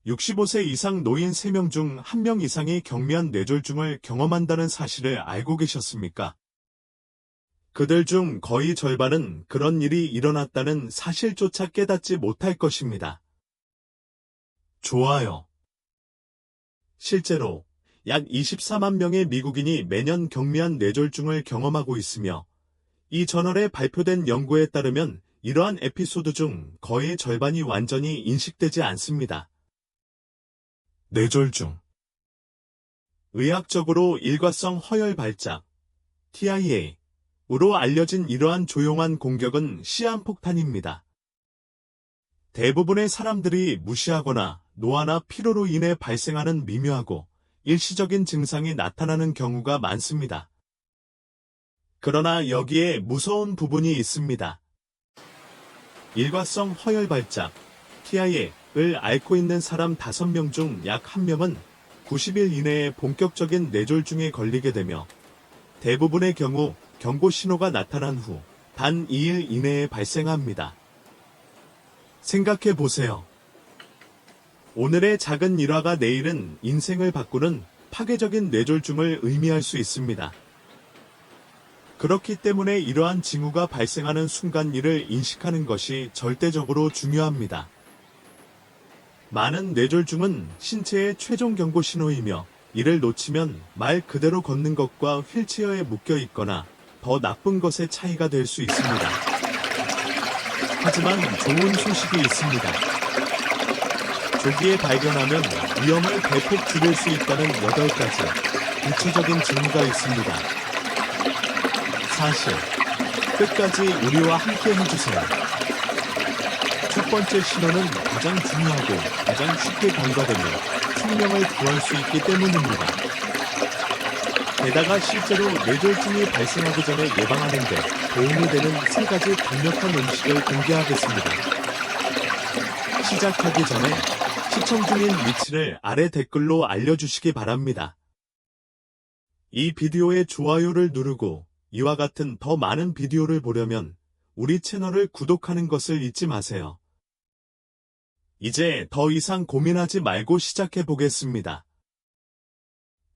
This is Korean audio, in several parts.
65세 이상 노인 3명 중 1명 이상이 경미한 뇌졸중을 경험한다는 사실을 알고 계셨습니까? 그들 중 거의 절반은 그런 일이 일어났다는 사실조차 깨닫지 못할 것입니다. 좋아요. 실제로 약 24만 명의 미국인이 매년 경미한 뇌졸중을 경험하고 있으며 이 저널에 발표된 연구에 따르면 이러한 에피소드 중 거의 절반이 완전히 인식되지 않습니다. 뇌졸중. 의학적으로 일과성 허혈 발작, TIA로 알려진 이러한 조용한 공격은 시한폭탄입니다. 대부분의 사람들이 무시하거나 노화나 피로로 인해 발생하는 미묘하고 일시적인 증상이 나타나는 경우가 많습니다. 그러나 여기에 무서운 부분이 있습니다. 일과성 허혈 발작, TIA를 앓고 있는 사람 5명 중 약 1명은 90일 이내에 본격적인 뇌졸중에 걸리게 되며 대부분의 경우 경고 신호가 나타난 후 단 2일 이내에 발생합니다. 생각해 보세요. 오늘의 작은 일화가 내일은 인생을 바꾸는 파괴적인 뇌졸중을 의미할 수 있습니다. 그렇기 때문에 이러한 징후가 발생하는 순간 이를 인식하는 것이 절대적으로 중요합니다. 많은 뇌졸중은 신체의 최종 경고 신호이며 이를 놓치면 말 그대로 걷는 것과 휠체어에 묶여 있거나 더 나쁜 것의 차이가 될 수 있습니다. 하지만 좋은 소식이 있습니다. 조기에 발견하면 위험을 대폭 줄일 수 있다는 8가지 구체적인 징후가 있습니다. 사실, 끝까지 우리와 함께 해주세요. 첫 번째 신호는 가장 중요하고 가장 쉽게 간과되며 생명을 구할 수 있기 때문입니다. 게다가 실제로 뇌졸중이 발생하기 전에 예방하는 데 도움이 되는 3가지 강력한 음식을 공개하겠습니다. 시작하기 전에 시청 중인 위치를 아래 댓글로 알려주시기 바랍니다. 이 비디오에 좋아요를 누르고 이와 같은 더 많은 비디오를 보려면 우리 채널을 구독하는 것을 잊지 마세요. 이제 더 이상 고민하지 말고 시작해 보겠습니다.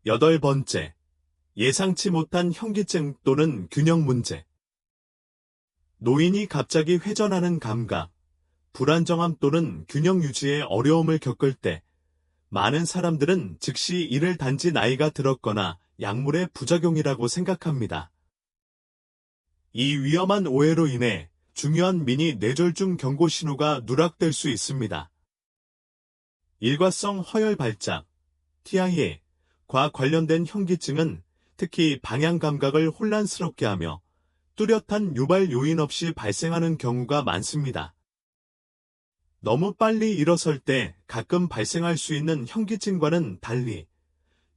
8번째, 예상치 못한 현기증 또는 균형 문제. 노인이 갑자기 회전하는 감각, 불안정함 또는 균형 유지에 어려움을 겪을 때 많은 사람들은 즉시 이를 단지 나이가 들었거나 약물의 부작용이라고 생각합니다. 이 위험한 오해로 인해 중요한 미니 뇌졸중 경고 신호가 누락될 수 있습니다. 일과성 허혈 발작, TIA과 관련된 현기증은 특히 방향 감각을 혼란스럽게 하며 뚜렷한 유발 요인 없이 발생하는 경우가 많습니다. 너무 빨리 일어설 때 가끔 발생할 수 있는 현기증과는 달리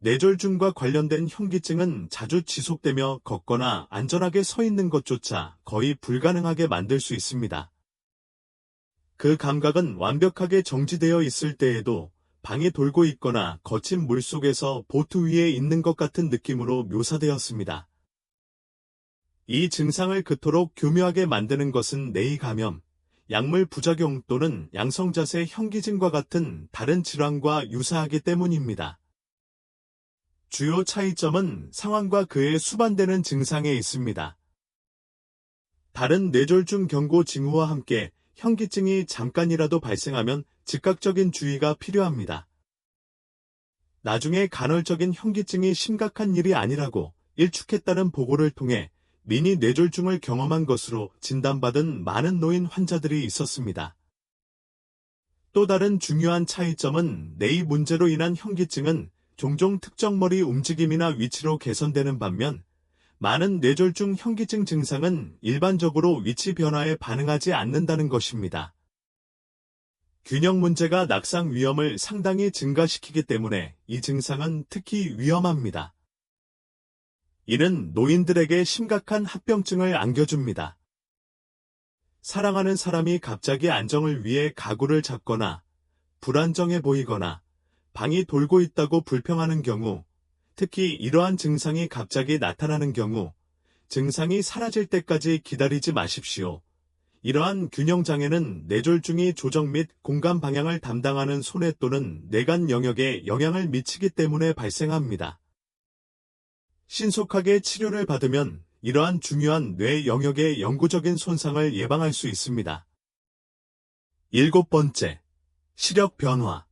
뇌졸중과 관련된 현기증은 자주 지속되며 걷거나 안전하게 서 있는 것조차 거의 불가능하게 만들 수 있습니다. 그 감각은 완벽하게 정지되어 있을 때에도 방이 돌고 있거나 거친 물속에서 보트 위에 있는 것 같은 느낌으로 묘사되었습니다. 이 증상을 그토록 교묘하게 만드는 것은 뇌의 감염, 약물 부작용 또는 양성자세 현기증과 같은 다른 질환과 유사하기 때문입니다. 주요 차이점은 상황과 그에 수반되는 증상에 있습니다. 다른 뇌졸중 경고 징후와 함께 현기증이 잠깐이라도 발생하면 즉각적인 주의가 필요합니다. 나중에 간헐적인 현기증이 심각한 일이 아니라고 일축했다는 보고를 통해 미니 뇌졸중을 경험한 것으로 진단받은 많은 노인 환자들이 있었습니다. 또 다른 중요한 차이점은 뇌의 문제로 인한 현기증은 종종 특정 머리 움직임이나 위치로 개선되는 반면 많은 뇌졸중 현기증 증상은 일반적으로 위치 변화에 반응하지 않는다는 것입니다. 균형 문제가 낙상 위험을 상당히 증가시키기 때문에 이 증상은 특히 위험합니다. 이는 노인들에게 심각한 합병증을 안겨줍니다. 사랑하는 사람이 갑자기 안정을 위해 가구를 잡거나 불안정해 보이거나 방이 돌고 있다고 불평하는 경우, 특히 이러한 증상이 갑자기 나타나는 경우, 증상이 사라질 때까지 기다리지 마십시오. 이러한 균형장애는 뇌졸중이 조정 및 공간 방향을 담당하는 손해 또는 뇌간 영역에 영향을 미치기 때문에 발생합니다. 신속하게 치료를 받으면 이러한 중요한 뇌 영역의 영구적인 손상을 예방할 수 있습니다. 7번째, 시력 변화.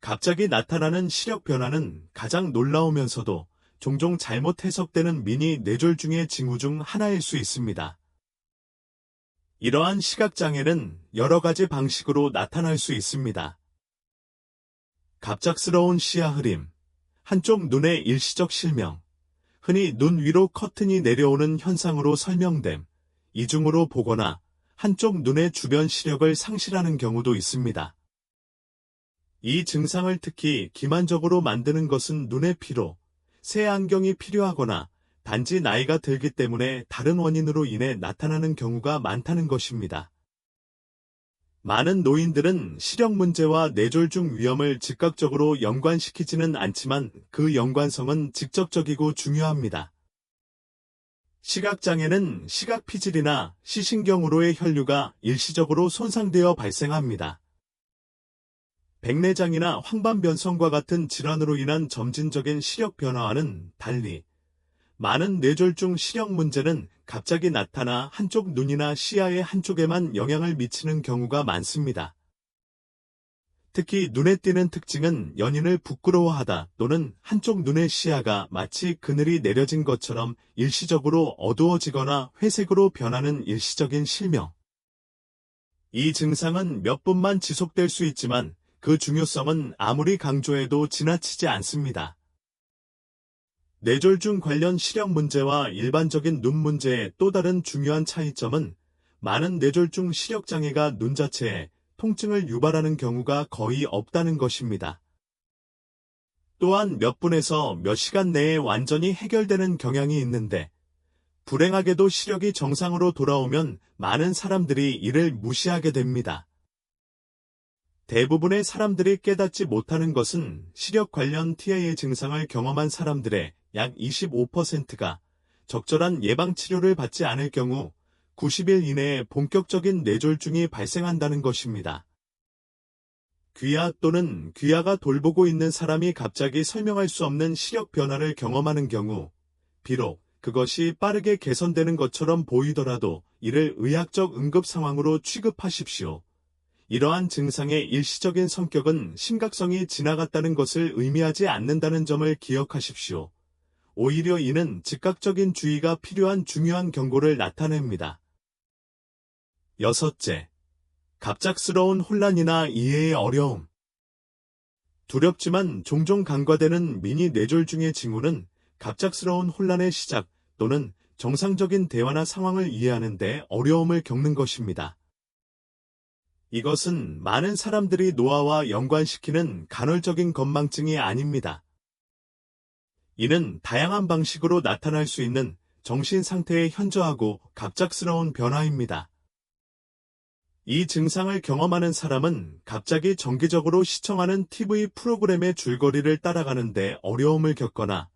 갑자기 나타나는 시력 변화는 가장 놀라우면서도 종종 잘못 해석되는 미니 뇌졸중의 징후 중 하나일 수 있습니다. 이러한 시각장애는 여러 가지 방식으로 나타날 수 있습니다. 갑작스러운 시야 흐림, 한쪽 눈의 일시적 실명, 흔히 눈 위로 커튼이 내려오는 현상으로 설명됨, 이중으로 보거나 한쪽 눈의 주변 시력을 상실하는 경우도 있습니다. 이 증상을 특히 기만적으로 만드는 것은 눈의 피로, 새 안경이 필요하거나 단지 나이가 들기 때문에 다른 원인으로 인해 나타나는 경우가 많다는 것입니다. 많은 노인들은 시력 문제와 뇌졸중 위험을 즉각적으로 연관시키지는 않지만 그 연관성은 직접적이고 중요합니다. 시각장애는 시각피질이나 시신경으로의 혈류가 일시적으로 손상되어 발생합니다. 백내장이나 황반변성과 같은 질환으로 인한 점진적인 시력 변화와는 달리 많은 뇌졸중 시력 문제는 갑자기 나타나 한쪽 눈이나 시야의 한쪽에만 영향을 미치는 경우가 많습니다. 특히 눈에 띄는 특징은 연인을 부끄러워하다 또는 한쪽 눈의 시야가 마치 그늘이 내려진 것처럼 일시적으로 어두워지거나 회색으로 변하는 일시적인 실명. 이 증상은 몇 분만 지속될 수 있지만 그 중요성은 아무리 강조해도 지나치지 않습니다. 뇌졸중 관련 시력 문제와 일반적인 눈 문제의 또 다른 중요한 차이점은 많은 뇌졸중 시력장애가 눈 자체에 통증을 유발하는 경우가 거의 없다는 것입니다. 또한 몇 분에서 몇 시간 내에 완전히 해결되는 경향이 있는데 불행하게도 시력이 정상으로 돌아오면 많은 사람들이 이를 무시하게 됩니다. 대부분의 사람들이 깨닫지 못하는 것은 시력 관련 TIA 증상을 경험한 사람들의 약 25%가 적절한 예방치료를 받지 않을 경우 90일 이내에 본격적인 뇌졸중이 발생한다는 것입니다. 귀하 또는 귀하가 돌보고 있는 사람이 갑자기 설명할 수 없는 시력 변화를 경험하는 경우, 비록 그것이 빠르게 개선되는 것처럼 보이더라도 이를 의학적 응급 상황으로 취급하십시오. 이러한 증상의 일시적인 성격은 심각성이 지나갔다는 것을 의미하지 않는다는 점을 기억하십시오. 오히려 이는 즉각적인 주의가 필요한 중요한 경고를 나타냅니다. 6. 갑작스러운 혼란이나 이해의 어려움. 두렵지만 종종 간과되는 미니 뇌졸중의 징후는 갑작스러운 혼란의 시작 또는 정상적인 대화나 상황을 이해하는 데 어려움을 겪는 것입니다. 이것은 많은 사람들이 노화와 연관시키는 간헐적인 건망증이 아닙니다. 이는 다양한 방식으로 나타날 수 있는 정신 상태의 현저하고 갑작스러운 변화입니다. 이 증상을 경험하는 사람은 갑자기 정기적으로 시청하는 TV 프로그램의 줄거리를 따라가는 데 어려움을 겪거나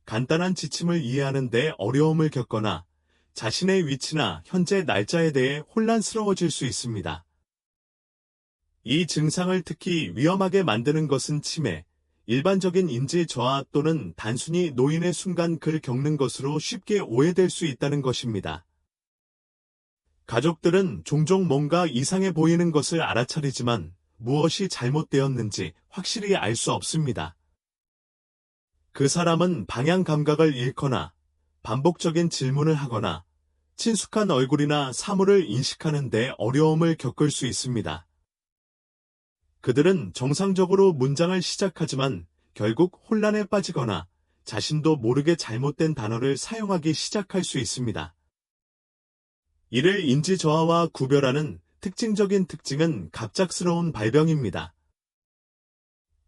간단한 지침을 이해하는 데 어려움을 겪거나 자신의 위치나 현재 날짜에 대해 혼란스러워질 수 있습니다. 이 증상을 특히 위험하게 만드는 것은 치매, 일반적인 인지 저하 또는 단순히 노인의 순간 글 겪는 것으로 쉽게 오해될 수 있다는 것입니다. 가족들은 종종 뭔가 이상해 보이는 것을 알아차리지만 무엇이 잘못되었는지 확실히 알 수 없습니다. 그 사람은 방향 감각을 잃거나 반복적인 질문을 하거나 친숙한 얼굴이나 사물을 인식하는 데 어려움을 겪을 수 있습니다. 그들은 정상적으로 문장을 시작하지만 결국 혼란에 빠지거나 자신도 모르게 잘못된 단어를 사용하기 시작할 수 있습니다. 이를 인지 저하와 구별하는 특징적인 특징은 갑작스러운 발병입니다.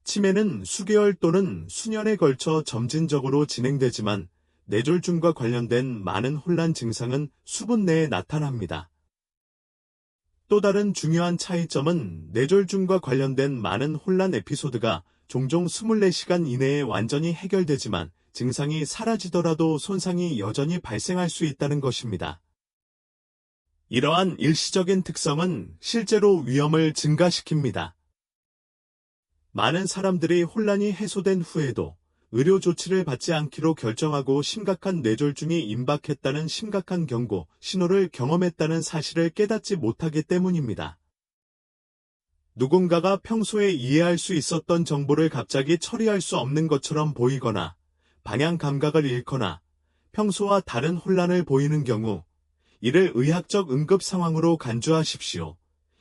치매는 수개월 또는 수년에 걸쳐 점진적으로 진행되지만 뇌졸중과 관련된 많은 혼란 증상은 수분 내에 나타납니다. 또 다른 중요한 차이점은 뇌졸중과 관련된 많은 혼란 에피소드가 종종 24시간 이내에 완전히 해결되지만 증상이 사라지더라도 손상이 여전히 발생할 수 있다는 것입니다. 이러한 일시적인 특성은 실제로 위험을 증가시킵니다. 많은 사람들이 혼란이 해소된 후에도 의료 조치를 받지 않기로 결정하고 심각한 뇌졸중이 임박했다는 심각한 경고, 신호를 경험했다는 사실을 깨닫지 못하기 때문입니다. 누군가가 평소에 이해할 수 있었던 정보를 갑자기 처리할 수 없는 것처럼 보이거나 방향 감각을 잃거나 평소와 다른 혼란을 보이는 경우 이를 의학적 응급 상황으로 간주하십시오.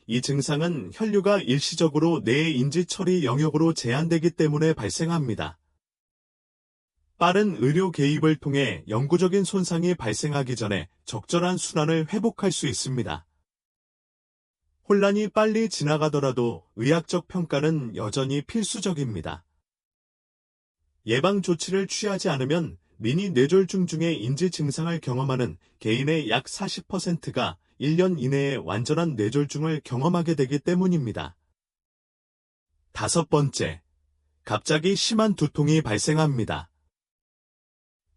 이 증상은 혈류가 일시적으로 뇌의 인지 처리 영역으로 제한되기 때문에 발생합니다. 빠른 의료 개입을 통해 영구적인 손상이 발생하기 전에 적절한 순환을 회복할 수 있습니다. 혼란이 빨리 지나가더라도 의학적 평가는 여전히 필수적입니다. 예방 조치를 취하지 않으면 미니 뇌졸중 중에 인지 증상을 경험하는 개인의 약 40%가 1년 이내에 완전한 뇌졸중을 경험하게 되기 때문입니다. 5번째, 갑자기 심한 두통이 발생합니다.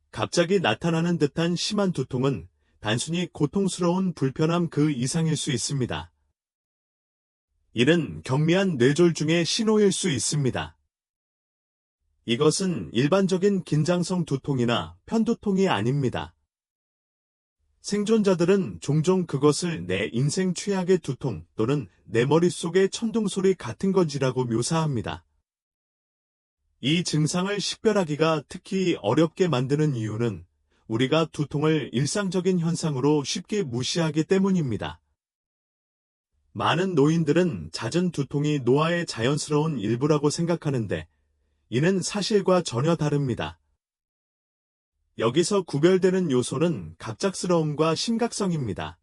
갑자기 나타나는 듯한 심한 두통은 단순히 고통스러운 불편함 그 이상일 수 있습니다. 이는 경미한 뇌졸중의 신호일 수 있습니다. 이것은 일반적인 긴장성 두통이나 편두통이 아닙니다. 생존자들은 종종 그것을 내 인생 최악의 두통 또는 내 머릿속의 천둥소리 같은 건지라고 묘사합니다. 이 증상을 식별하기가 특히 어렵게 만드는 이유는 우리가 두통을 일상적인 현상으로 쉽게 무시하기 때문입니다. 많은 노인들은 잦은 두통이 노화의 자연스러운 일부라고 생각하는데 이는 사실과 전혀 다릅니다. 여기서 구별되는 요소는 갑작스러움과 심각성입니다.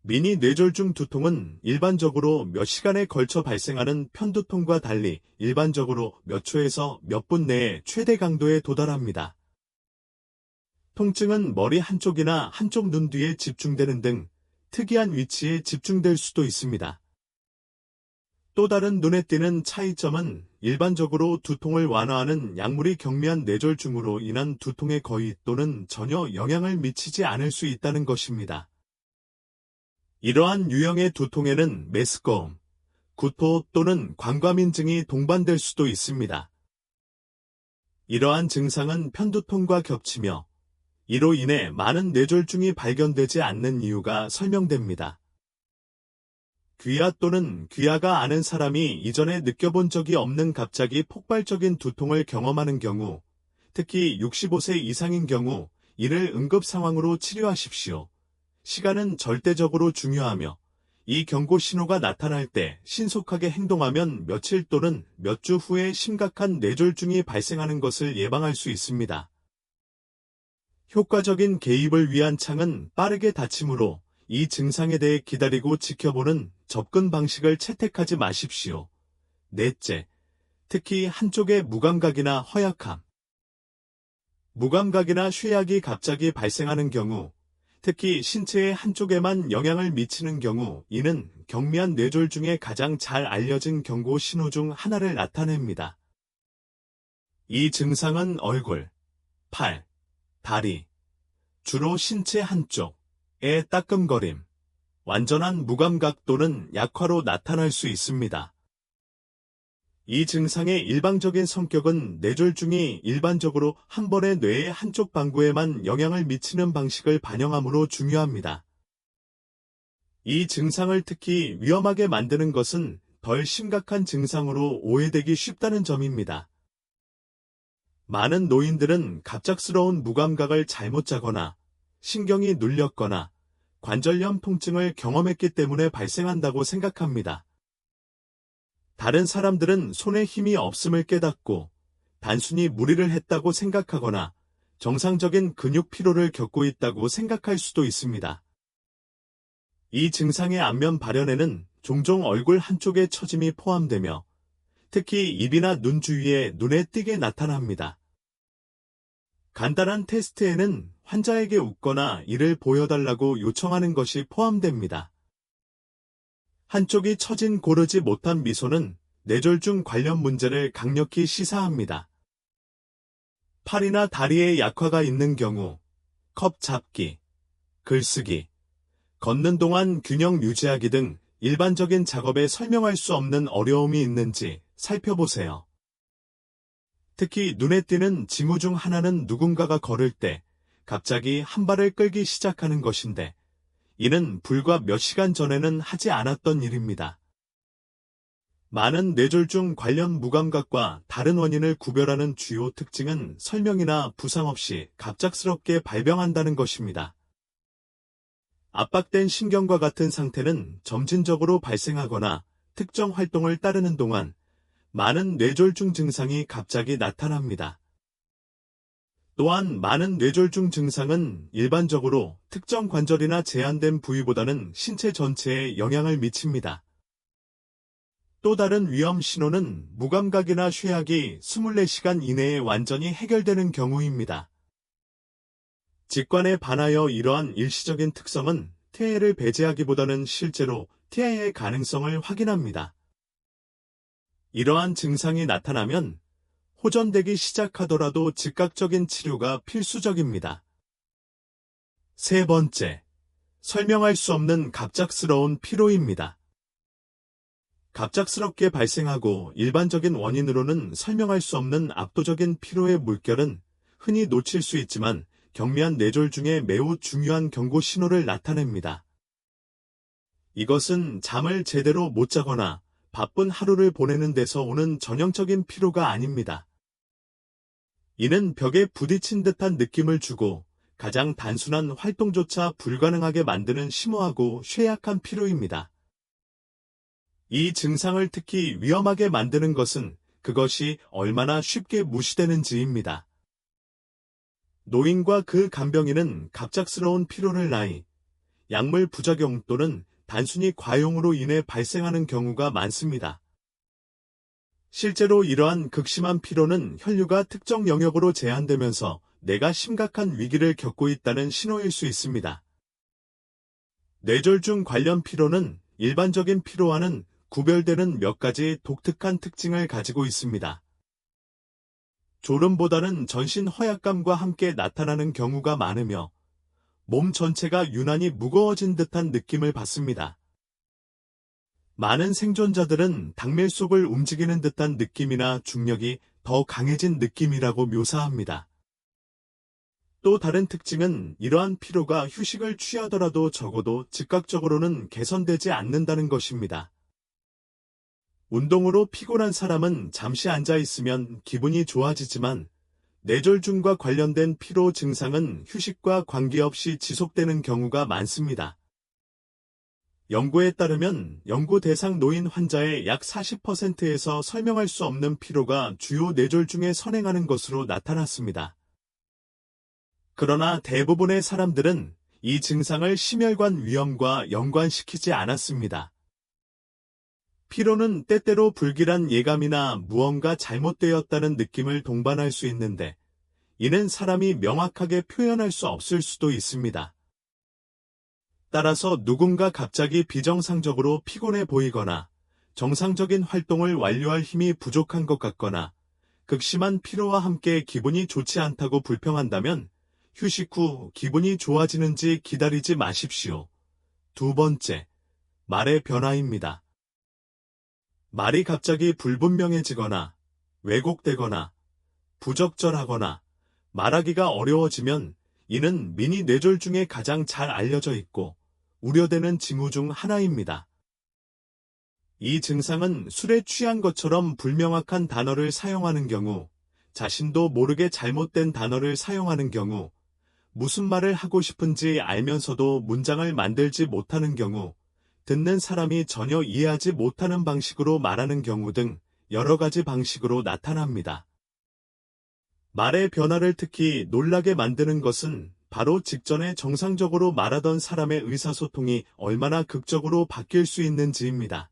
미니 뇌졸중 두통은 일반적으로 몇 시간에 걸쳐 발생하는 편두통과 달리 일반적으로 몇 초에서 몇 분 내에 최대 강도에 도달합니다. 통증은 머리 한쪽이나 한쪽 눈 뒤에 집중되는 등 특이한 위치에 집중될 수도 있습니다. 또 다른 눈에 띄는 차이점은 일반적으로 두통을 완화하는 약물이 경미한 뇌졸중으로 인한 두통에 거의 또는 전혀 영향을 미치지 않을 수 있다는 것입니다. 이러한 유형의 두통에는 메스꺼움, 구토 또는 광과민증이 동반될 수도 있습니다. 이러한 증상은 편두통과 겹치며 이로 인해 많은 뇌졸중이 발견되지 않는 이유가 설명됩니다. 귀하 또는 귀하가 아는 사람이 이전에 느껴본 적이 없는 갑자기 폭발적인 두통을 경험하는 경우, 특히 65세 이상인 경우 이를 응급 상황으로 치료하십시오. 시간은 절대적으로 중요하며 이 경고 신호가 나타날 때 신속하게 행동하면 며칠 또는 몇 주 후에 심각한 뇌졸중이 발생하는 것을 예방할 수 있습니다. 효과적인 개입을 위한 창은 빠르게 닫힘으로 이 증상에 대해 기다리고 지켜보는 접근 방식을 채택하지 마십시오. 넷째, 특히 한쪽의 무감각이나 허약함. 무감각이나 쇠약이 갑자기 발생하는 경우, 특히 신체의 한쪽에만 영향을 미치는 경우 이는 경미한 뇌졸중의 가장 잘 알려진 경고 신호 중 하나를 나타냅니다. 이 증상은 얼굴, 팔, 다리, 주로 신체 한쪽의 따끔거림, 완전한 무감각 또는 약화로 나타날 수 있습니다. 이 증상의 일방적인 성격은 뇌졸중이 일반적으로 한 번에 뇌의 한쪽 방구에만 영향을 미치는 방식을 반영하므로 중요합니다. 이 증상을 특히 위험하게 만드는 것은 덜 심각한 증상으로 오해되기 쉽다는 점입니다. 많은 노인들은 갑작스러운 무감각을 잘못 자거나 신경이 눌렸거나 관절염 통증을 경험했기 때문에 발생한다고 생각합니다. 다른 사람들은 손에 힘이 없음을 깨닫고 단순히 무리를 했다고 생각하거나 정상적인 근육 피로를 겪고 있다고 생각할 수도 있습니다. 이 증상의 안면 발현에는 종종 얼굴 한쪽의 처짐이 포함되며 특히 입이나 눈 주위에 눈에 띄게 나타납니다. 간단한 테스트에는 환자에게 웃거나 이를 보여달라고 요청하는 것이 포함됩니다. 한쪽이 처진 고르지 못한 미소는 뇌졸중 관련 문제를 강력히 시사합니다. 팔이나 다리에 약화가 있는 경우 컵 잡기, 글쓰기, 걷는 동안 균형 유지하기 등 일반적인 작업에 설명할 수 없는 어려움이 있는지 살펴보세요. 특히 눈에 띄는 징후 중 하나는 누군가가 걸을 때 갑자기 한 발을 끌기 시작하는 것인데, 이는 불과 몇 시간 전에는 하지 않았던 일입니다. 많은 뇌졸중 관련 무감각과 다른 원인을 구별하는 주요 특징은 설명이나 부상 없이 갑작스럽게 발병한다는 것입니다. 압박된 신경과 같은 상태는 점진적으로 발생하거나 특정 활동을 따르는 동안 많은 뇌졸중 증상이 갑자기 나타납니다. 또한 많은 뇌졸중 증상은 일반적으로 특정 관절이나 제한된 부위보다는 신체 전체에 영향을 미칩니다. 또 다른 위험 신호는 무감각이나 쇠약이 24시간 이내에 완전히 해결되는 경우입니다. 직관에 반하여 이러한 일시적인 특성은 TIA를 배제하기보다는 실제로 TIA의 가능성을 확인합니다. 이러한 증상이 나타나면 호전되기 시작하더라도 즉각적인 치료가 필수적입니다. 세 번째, 설명할 수 없는 갑작스러운 피로입니다. 갑작스럽게 발생하고 일반적인 원인으로는 설명할 수 없는 압도적인 피로의 물결은 흔히 놓칠 수 있지만 경미한 뇌졸중에 매우 중요한 경고 신호를 나타냅니다. 이것은 잠을 제대로 못 자거나 바쁜 하루를 보내는 데서 오는 전형적인 피로가 아닙니다. 이는 벽에 부딪힌 듯한 느낌을 주고 가장 단순한 활동조차 불가능하게 만드는 심오하고 쇠약한 피로입니다. 이 증상을 특히 위험하게 만드는 것은 그것이 얼마나 쉽게 무시되는지입니다. 노인과 그 간병인은 갑작스러운 피로를 약물 부작용 또는 단순히 과용으로 인해 발생하는 경우가 많습니다. 실제로 이러한 극심한 피로는 혈류가 특정 영역으로 제한되면서 뇌가 심각한 위기를 겪고 있다는 신호일 수 있습니다. 뇌졸중 관련 피로는 일반적인 피로와는 구별되는 몇 가지 독특한 특징을 가지고 있습니다. 졸음보다는 전신 허약감과 함께 나타나는 경우가 많으며 몸 전체가 유난히 무거워진 듯한 느낌을 받습니다. 많은 생존자들은 당밀 속을 움직이는 듯한 느낌이나 중력이 더 강해진 느낌이라고 묘사합니다. 또 다른 특징은 이러한 피로가 휴식을 취하더라도 적어도 즉각적으로는 개선되지 않는다는 것입니다. 운동으로 피곤한 사람은 잠시 앉아 있으면 기분이 좋아지지만 뇌졸중과 관련된 피로 증상은 휴식과 관계없이 지속되는 경우가 많습니다. 연구에 따르면 연구 대상 노인 환자의 약 40%에서 설명할 수 없는 피로가 주요 뇌졸중에 선행하는 것으로 나타났습니다. 그러나 대부분의 사람들은 이 증상을 심혈관 위염과 연관시키지 않았습니다. 피로는 때때로 불길한 예감이나 무언가 잘못되었다는 느낌을 동반할 수 있는데, 이는 사람이 명확하게 표현할 수 없을 수도 있습니다. 따라서 누군가 갑자기 비정상적으로 피곤해 보이거나 정상적인 활동을 완료할 힘이 부족한 것 같거나 극심한 피로와 함께 기분이 좋지 않다고 불평한다면 휴식 후 기분이 좋아지는지 기다리지 마십시오. 두 번째, 말의 변화입니다. 말이 갑자기 불분명해지거나 왜곡되거나 부적절하거나 말하기가 어려워지면 이는 미니 뇌졸중에 가장 잘 알려져 있고 우려되는 징후 중 하나입니다. 이 증상은 술에 취한 것처럼 불명확한 단어를 사용하는 경우, 자신도 모르게 잘못된 단어를 사용하는 경우, 무슨 말을 하고 싶은지 알면서도 문장을 만들지 못하는 경우, 듣는 사람이 전혀 이해하지 못하는 방식으로 말하는 경우 등 여러 가지 방식으로 나타납니다. 말의 변화를 특히 놀라게 만드는 것은 바로 직전에 정상적으로 말하던 사람의 의사소통이 얼마나 극적으로 바뀔 수 있는지입니다.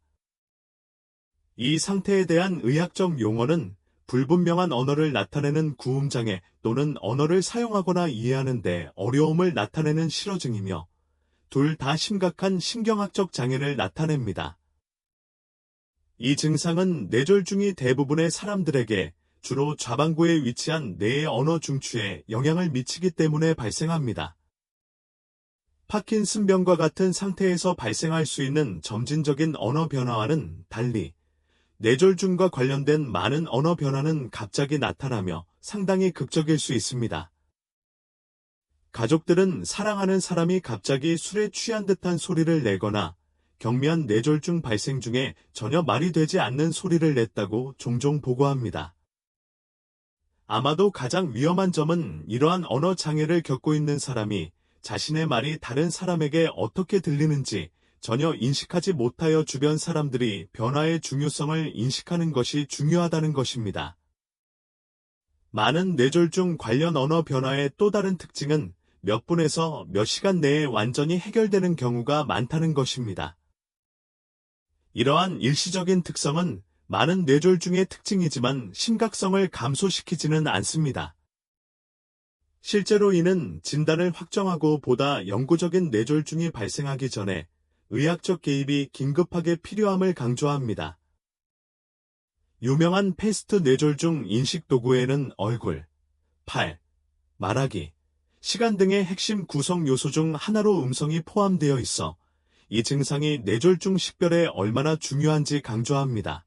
이 상태에 대한 의학적 용어는 불분명한 언어를 나타내는 구음장애 또는 언어를 사용하거나 이해하는 데 어려움을 나타내는 실어증이며 둘 다 심각한 신경학적 장애를 나타냅니다. 이 증상은 뇌졸중이 대부분의 사람들에게 주로 좌반구에 위치한 뇌의 언어 중추에 영향을 미치기 때문에 발생합니다. 파킨슨병과 같은 상태에서 발생할 수 있는 점진적인 언어 변화와는 달리 뇌졸중과 관련된 많은 언어 변화는 갑자기 나타나며 상당히 극적일 수 있습니다. 가족들은 사랑하는 사람이 갑자기 술에 취한 듯한 소리를 내거나 경미한 뇌졸중 발생 중에 전혀 말이 되지 않는 소리를 냈다고 종종 보고합니다. 아마도 가장 위험한 점은 이러한 언어 장애를 겪고 있는 사람이 자신의 말이 다른 사람에게 어떻게 들리는지 전혀 인식하지 못하여 주변 사람들이 변화의 중요성을 인식하는 것이 중요하다는 것입니다. 많은 뇌졸중 관련 언어 변화의 또 다른 특징은 몇 분에서 몇 시간 내에 완전히 해결되는 경우가 많다는 것입니다. 이러한 일시적인 특성은 많은 뇌졸중의 특징이지만 심각성을 감소시키지는 않습니다. 실제로 이는 진단을 확정하고 보다 영구적인 뇌졸중이 발생하기 전에 의학적 개입이 긴급하게 필요함을 강조합니다. 유명한 패스트 뇌졸중 인식 도구에는 얼굴, 팔, 말하기, 시간 등의 핵심 구성 요소 중 하나로 음성이 포함되어 있어 이 증상이 뇌졸중 식별에 얼마나 중요한지 강조합니다.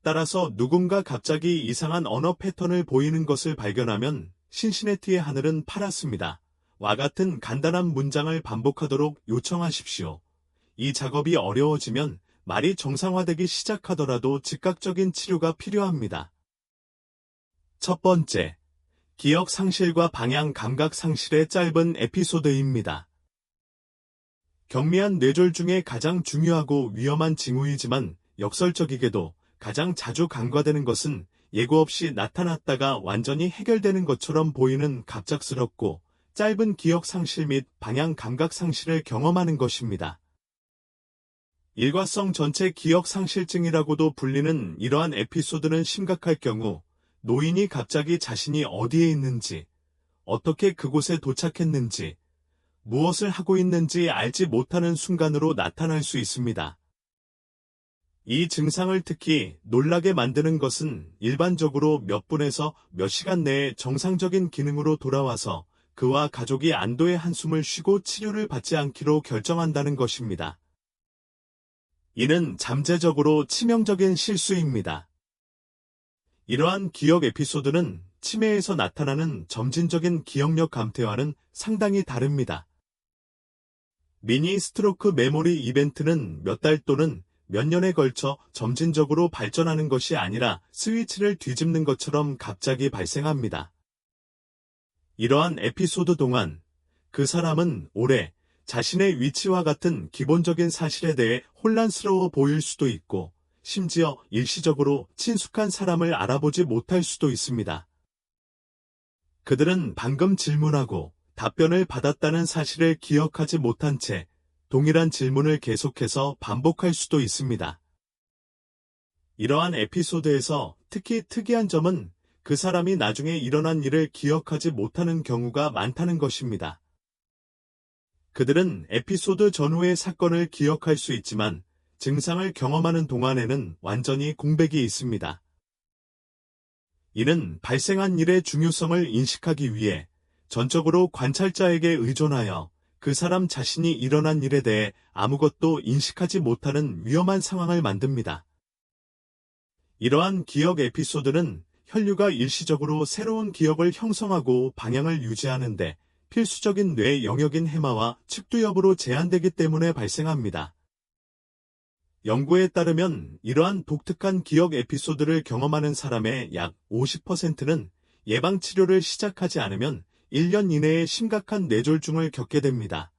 따라서 누군가 갑자기 이상한 언어 패턴을 보이는 것을 발견하면 신시내티의 하늘은 파랗습니다. 와 같은 간단한 문장을 반복하도록 요청하십시오. 이 작업이 어려워지면 말이 정상화되기 시작하더라도 즉각적인 치료가 필요합니다. 첫 번째, 기억 상실과 방향 감각 상실의 짧은 에피소드입니다. 경미한 뇌졸중의 가장 중요하고 위험한 징후이지만 역설적이게도 가장 자주 간과되는 것은 예고 없이 나타났다가 완전히 해결되는 것처럼 보이는 갑작스럽고 짧은 기억 상실 및 방향 감각 상실을 경험하는 것입니다. 일과성 전체 기억 상실증이라고도 불리는 이러한 에피소드는 심각할 경우 노인이 갑자기 자신이 어디에 있는지, 어떻게 그곳에 도착했는지, 무엇을 하고 있는지 알지 못하는 순간으로 나타날 수 있습니다. 이 증상을 특히 놀라게 만드는 것은 일반적으로 몇 분에서 몇 시간 내에 정상적인 기능으로 돌아와서 그와 가족이 안도의 한숨을 쉬고 치료를 받지 않기로 결정한다는 것입니다. 이는 잠재적으로 치명적인 실수입니다. 이러한 기억 에피소드는 치매에서 나타나는 점진적인 기억력 감퇴와는 상당히 다릅니다. 미니 스트로크 메모리 이벤트는 몇 달 또는 몇 년에 걸쳐 점진적으로 발전하는 것이 아니라 스위치를 뒤집는 것처럼 갑자기 발생합니다. 이러한 에피소드 동안 그 사람은 오래 자신의 위치와 같은 기본적인 사실에 대해 혼란스러워 보일 수도 있고 심지어 일시적으로 친숙한 사람을 알아보지 못할 수도 있습니다. 그들은 방금 질문하고 답변을 받았다는 사실을 기억하지 못한 채 동일한 질문을 계속해서 반복할 수도 있습니다. 이러한 에피소드에서 특히 특이한 점은 그 사람이 나중에 일어난 일을 기억하지 못하는 경우가 많다는 것입니다. 그들은 에피소드 전후의 사건을 기억할 수 있지만 증상을 경험하는 동안에는 완전히 공백이 있습니다. 이는 발생한 일의 중요성을 인식하기 위해 전적으로 관찰자에게 의존하여 그 사람 자신이 일어난 일에 대해 아무것도 인식하지 못하는 위험한 상황을 만듭니다. 이러한 기억 에피소드는 혈류가 일시적으로 새로운 기억을 형성하고 방향을 유지하는데 필수적인 뇌 영역인 해마와 측두 여부로 제한되기 때문에 발생합니다. 연구에 따르면 이러한 독특한 기억 에피소드를 경험하는 사람의 약 50%는 예방치료를 시작하지 않으면 1년 이내에 심각한 뇌졸중을 겪게 됩니다.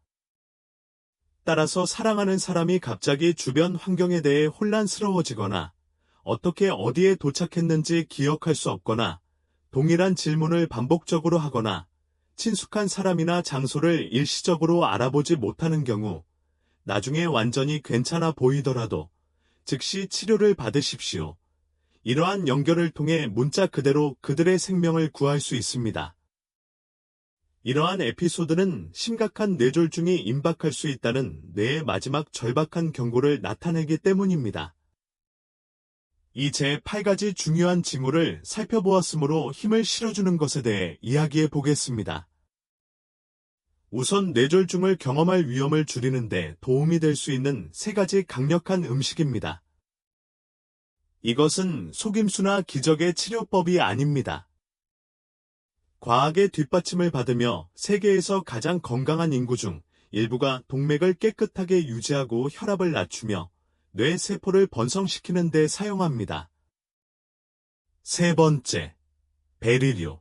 따라서 사랑하는 사람이 갑자기 주변 환경에 대해 혼란스러워지거나 어떻게 어디에 도착했는지 기억할 수 없거나 동일한 질문을 반복적으로 하거나 친숙한 사람이나 장소를 일시적으로 알아보지 못하는 경우 나중에 완전히 괜찮아 보이더라도 즉시 치료를 받으십시오. 이러한 연결을 통해 문자 그대로 그들의 생명을 구할 수 있습니다. 이러한 에피소드는 심각한 뇌졸중이 임박할 수 있다는 뇌의 마지막 절박한 경고를 나타내기 때문입니다. 이 제8가지 중요한 징후를 살펴보았으므로 힘을 실어주는 것에 대해 이야기해 보겠습니다. 우선 뇌졸중을 경험할 위험을 줄이는 데 도움이 될 수 있는 3가지 강력한 음식입니다. 이것은 속임수나 기적의 치료법이 아닙니다. 과학의 뒷받침을 받으며 세계에서 가장 건강한 인구 중 일부가 동맥을 깨끗하게 유지하고 혈압을 낮추며 뇌 세포를 번성시키는 데 사용합니다. 3번째, 베리류,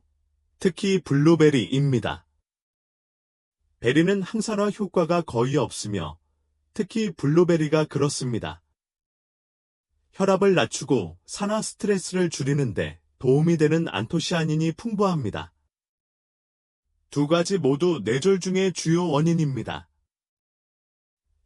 특히 블루베리입니다. 베리는 항산화 효과가 거의 없으며 특히 블루베리가 그렇습니다. 혈압을 낮추고 산화 스트레스를 줄이는데 도움이 되는 안토시아닌이 풍부합니다. 2가지 모두 뇌졸중의 주요 원인입니다.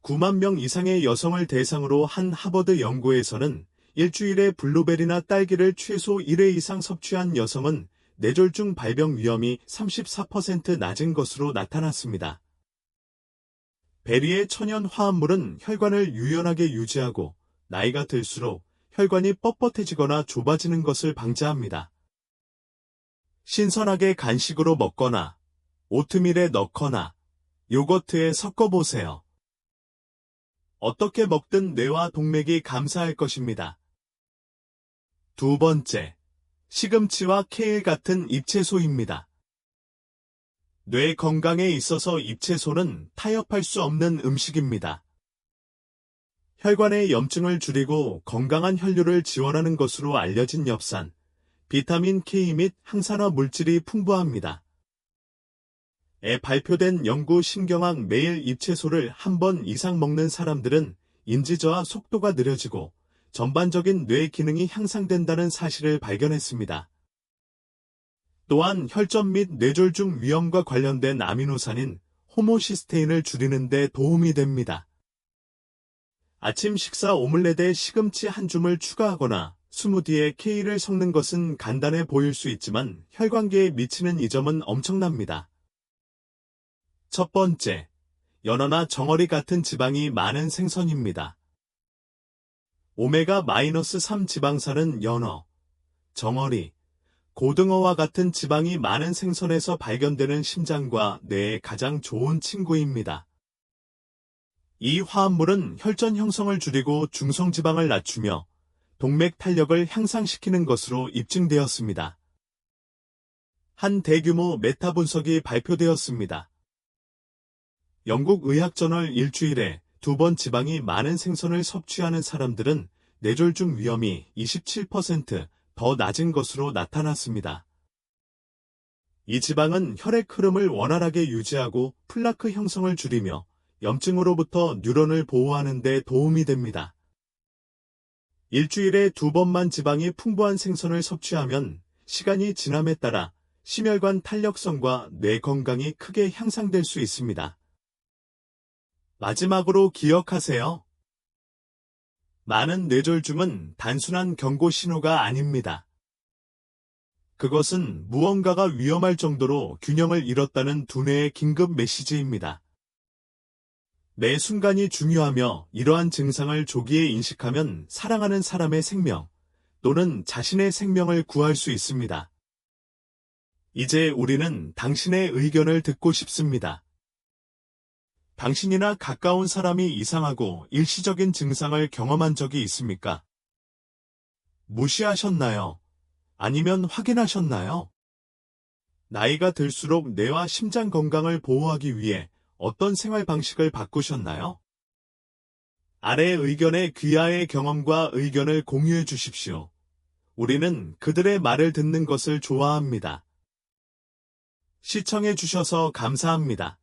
9만 명 이상의 여성을 대상으로 한 하버드 연구에서는 일주일에 블루베리나 딸기를 최소 1회 이상 섭취한 여성은 뇌졸중 발병 위험이 34% 낮은 것으로 나타났습니다. 베리의 천연 화합물은 혈관을 유연하게 유지하고 나이가 들수록 혈관이 뻣뻣해지거나 좁아지는 것을 방지합니다. 신선하게 간식으로 먹거나 오트밀에 넣거나 요거트에 섞어보세요. 어떻게 먹든 뇌와 동맥이 감사할 것입니다. 2번째, 시금치와 케일 같은 잎채소입니다. 뇌 건강에 있어서 잎채소는 타협할 수 없는 음식입니다. 혈관의 염증을 줄이고 건강한 혈류를 지원하는 것으로 알려진 엽산, 비타민 K 및 항산화 물질이 풍부합니다. 에 발표된 연구 신경학 매일 잎채소를 한 번 이상 먹는 사람들은 인지저하 속도가 느려지고 전반적인 뇌 기능이 향상된다는 사실을 발견했습니다. 또한 혈전 및 뇌졸중 위험과 관련된 아미노산인 호모시스테인을 줄이는 데 도움이 됩니다. 아침 식사 오믈렛에 시금치 한 줌을 추가하거나 스무디에 케일을 섞는 것은 간단해 보일 수 있지만 혈관계에 미치는 이점은 엄청납니다. 첫 번째, 연어나 정어리 같은 지방이 많은 생선입니다. 오메가-3 지방산은 연어, 정어리, 고등어와 같은 지방이 많은 생선에서 발견되는 심장과 뇌에 가장 좋은 친구입니다. 이 화합물은 혈전 형성을 줄이고 중성지방을 낮추며 동맥 탄력을 향상시키는 것으로 입증되었습니다. 한 대규모 메타 분석이 발표되었습니다. 영국 의학저널 일주일에 2번 지방이 많은 생선을 섭취하는 사람들은 뇌졸중 위험이 27% 더 낮은 것으로 나타났습니다. 이 지방은 혈액 흐름을 원활하게 유지하고 플라크 형성을 줄이며 염증으로부터 뉴런을 보호하는 데 도움이 됩니다. 일주일에 2번만 지방이 풍부한 생선을 섭취하면 시간이 지남에 따라 심혈관 탄력성과 뇌 건강이 크게 향상될 수 있습니다. 마지막으로 기억하세요. 많은 뇌졸중은 단순한 경고 신호가 아닙니다. 그것은 무언가가 위험할 정도로 균형을 잃었다는 두뇌의 긴급 메시지입니다. 매 순간이 중요하며 이러한 증상을 조기에 인식하면 사랑하는 사람의 생명 또는 자신의 생명을 구할 수 있습니다. 이제 우리는 당신의 의견을 듣고 싶습니다. 당신이나 가까운 사람이 이상하고 일시적인 증상을 경험한 적이 있습니까? 무시하셨나요? 아니면 확인하셨나요? 나이가 들수록 뇌와 심장 건강을 보호하기 위해 어떤 생활 방식을 바꾸셨나요? 아래 의견에 귀하의 경험과 의견을 공유해 주십시오. 우리는 그들의 말을 듣는 것을 좋아합니다. 시청해 주셔서 감사합니다.